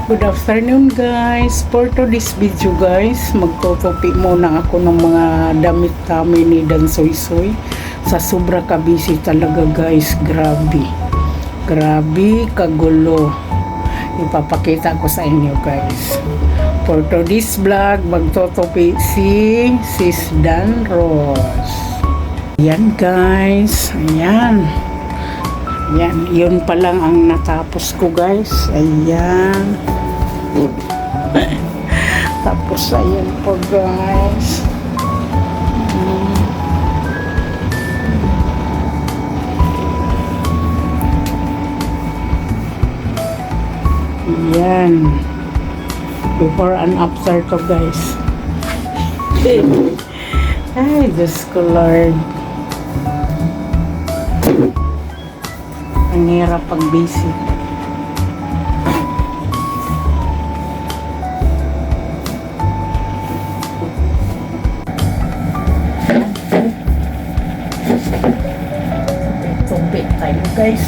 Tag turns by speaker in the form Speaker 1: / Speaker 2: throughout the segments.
Speaker 1: Good afternoon guys. For today's video guys, magtutupi muna ako ng mga damit namin ni Dan Soy Soy. Sa sobra kabisi talaga guys. Grabe. Grabe kagulo. Ipapakita ko sa inyo guys. For today's vlog, magtutupi si Sis Dan Rose. Ayan guys. Ayan. Yan, yun pa lang ang natapos ko guys. Ayan. Tapos ayan po guys. Ayan. Before and after to guys. Ay, Diyos ko Lord. Ang hirap pag-busy. Tumpit tayo guys.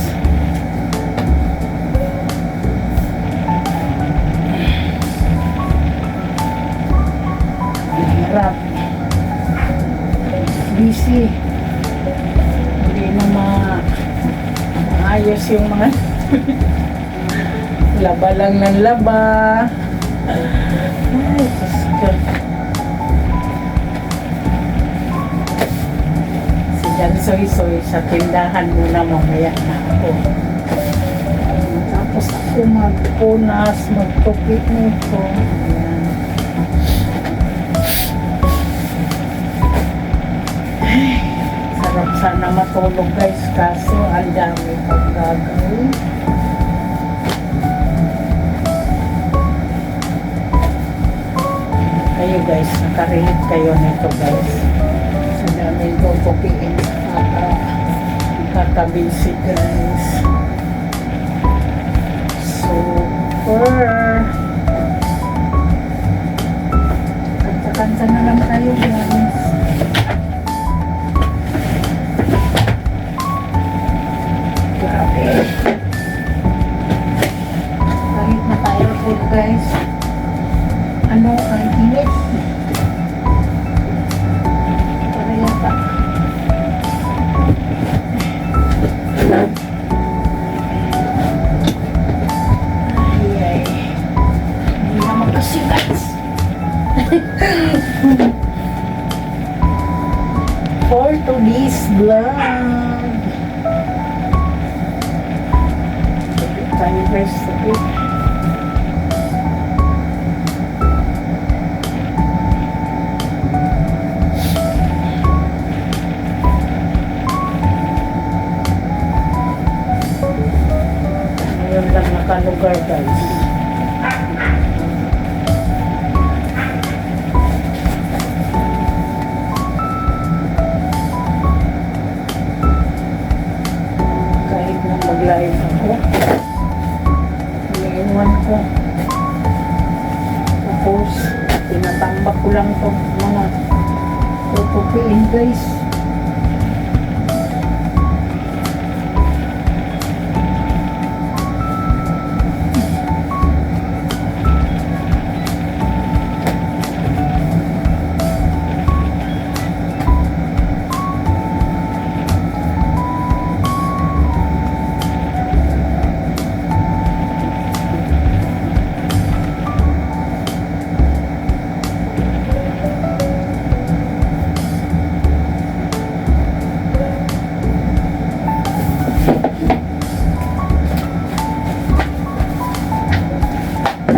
Speaker 1: Ang hirap. Busy. Hindi na ayos yung mga laba lang ng laba. Ay, Diyos ko. Si Dan Soy Soy sa tindahan muna mamaya na ako. Tapos ako magpunas, magtupi nito. Ayan. Sarap sana matulog guys, kaso ang dami pang gagawin. Kayo guys, nakarelate kayo nito guys. Sa dami ko tupiin, kakabisi guys. Super. Kanta-kanta na lang tayo guys. Kahit na tayo po guys, ano ang init para yata ay hindi naman kasi guys. For today's vlog tayo guys, okay. Ngayon lang nakalugar guys. Kahit na mag-live ako, iniwan ko. Tapos tinatambak ko lang to mga tutupiin guys.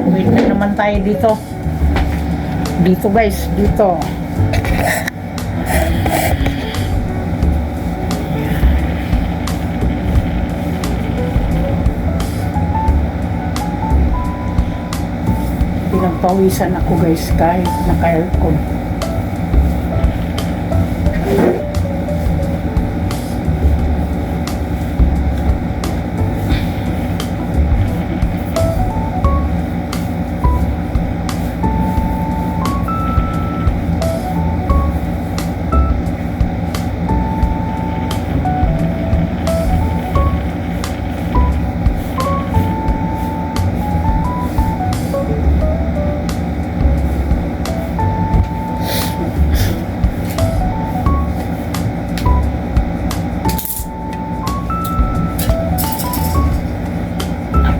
Speaker 1: Wait na naman tayo dito. Dito guys, dito. Pinagpawisan ako guys kahit naka-aircon.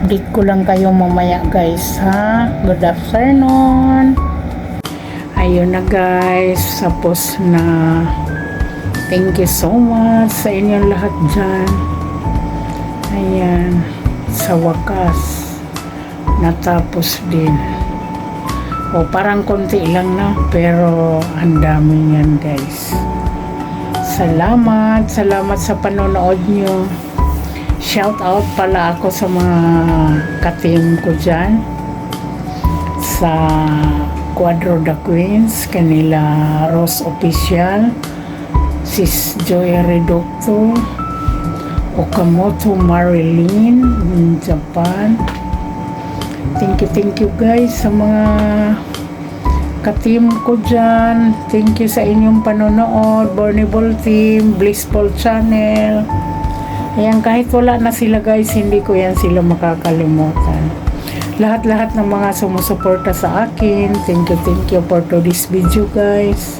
Speaker 1: I-update ko lang kayo mamaya guys ha. Good afternoon. Ayun na guys, tapos na. Thank you so much sa inyong lahat dyan. Ayan, sa wakas natapos din. O parang konti lang na, pero ang dami yan guys. Salamat sa panonood nyo. Shout out pala ako sa mga ka-team ko dyan sa Quadro the Queens, kanila Rose Official, Sis Joy Reducto, Okamoto Marilyn in Japan. Thank you guys sa mga ka-team ko dyan. Thank you sa inyong panonood. Bornable Team, Blissful Channel. Ayan, kahit wala na sila guys, hindi ko yan sila makakalimutan. Lahat-lahat ng mga sumusuporta sa akin. Thank you for today's video guys.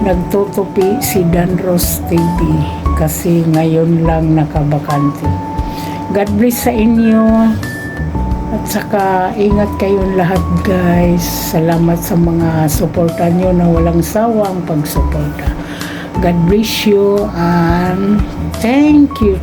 Speaker 1: Nagtutupi si Dan Rose TV kasi ngayon lang nakabakante. God bless sa inyo. At saka ingat kayong lahat guys. Salamat sa mga suporta nyo na walang sawang pagsuporta. God bless you and thank you.